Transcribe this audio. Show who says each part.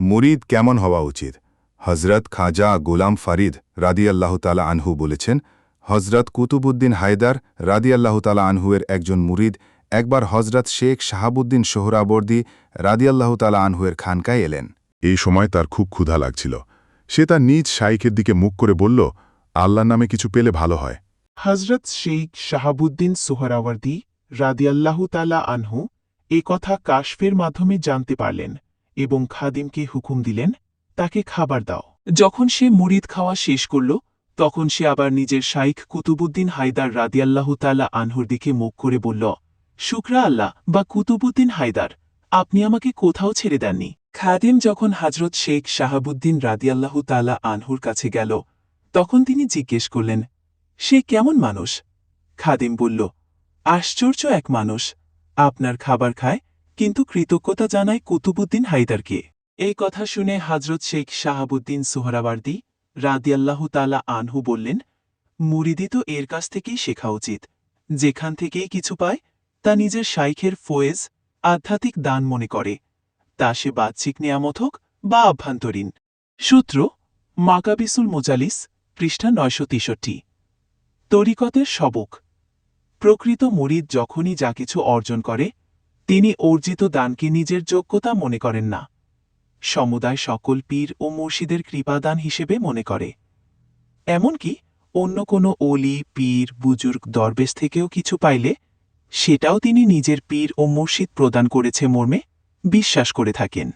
Speaker 1: মুরিদ কেমন হওয়া উচিত? হজরত খাজা গোলাম ফারিদ রাদিয়াল্লাহু তাআলা আনহু বলেছেন, হজরত কুতুবউদ্দিন হায়দার রাদিয়াল্লাহু তাআলা আনহুয়ের একজন মুরিদ একবার হজরত শেখ শাহাবুদ্দিন সোহরাবর্দী রাদিয়াল্লাহু তাআলা আনহুয়ের খানকায় এলেন।
Speaker 2: এই সময় তার খুব ক্ষুধা লাগছিল। সে তার নিজ শাইখের দিকে মুখ করে বলল, আল্লাহর নামে কিছু পেলে ভালো হয়।
Speaker 3: হজরত শেখ শাহাবুদ্দিন সোহরাওয়ার্দী রাদিয়াল্লাহু তাআলা আনহু এ কথা কাশফের মাধ্যমে জানতে পারলেন এবং খাদিমকে হুকুম দিলেন, তাকে খাবার দাও। যখন সে মুরিদ খাওয়া শেষ করল, তখন সে আবার নিজের শাইখ কুতুবউদ্দিন হায়দার রাদিয়াল্লাহু তাআলা আনহুর দিকে মুখ করে বলল, শুকরা আল্লাহ বা কুতুবউদ্দিন হায়দার, আপনি আমাকে কোথাও ছেড়ে দেননি। খাদিম যখন হজরত শেখ শাহাবুদ্দিন রাদিয়াল্লাহু তাআলা আনহুর কাছে গেল, তখন তিনি জিজ্ঞেস করলেন, সে কেমন মানুষ? খাদিম বলল, আশ্চর্য এক মানুষ, আপনার খাবার খায় কিন্তু কৃতজ্ঞতা জানায় কুতুবউদ্দিন হায়দারকে। এই কথা শুনে হজরত শেখ শাহাবুদ্দিন সোহরাওয়ার্দী রাদিয়াল্লাহু তাআলা আনহু বললেন, মুরিদি তো এর কাছ থেকেই শেখা উচিত। যেখান থেকেই কিছু পায় তা নিজের শাইখের ফয়েজ, আধ্যাত্মিক দান মনে করে, তা সে বাহ্যিক নেয়ামত হোক বা আভ্যন্তরীণ। সূত্র মাকাবিসুল মুজালিস, পৃষ্ঠা 963। তরিকতের সবক। প্রকৃত মুরিদ যখনই যা কিছু অর্জন করে, তিনি অর্জিত দানকে নিজের যোগ্যতা মনে করেন না, সমুদায় সকল পীর ও মুর্শিদের কৃপাদান হিসেবে মনে করে। এমনকি অন্য কোনো অলি, পীর, বুজুর্গ, দরবেশ থেকেও কিছু পাইলে সেটাও তিনি নিজের পীর ও মুর্শিদ প্রদান করেছে মর্মে বিশ্বাস করে থাকেন।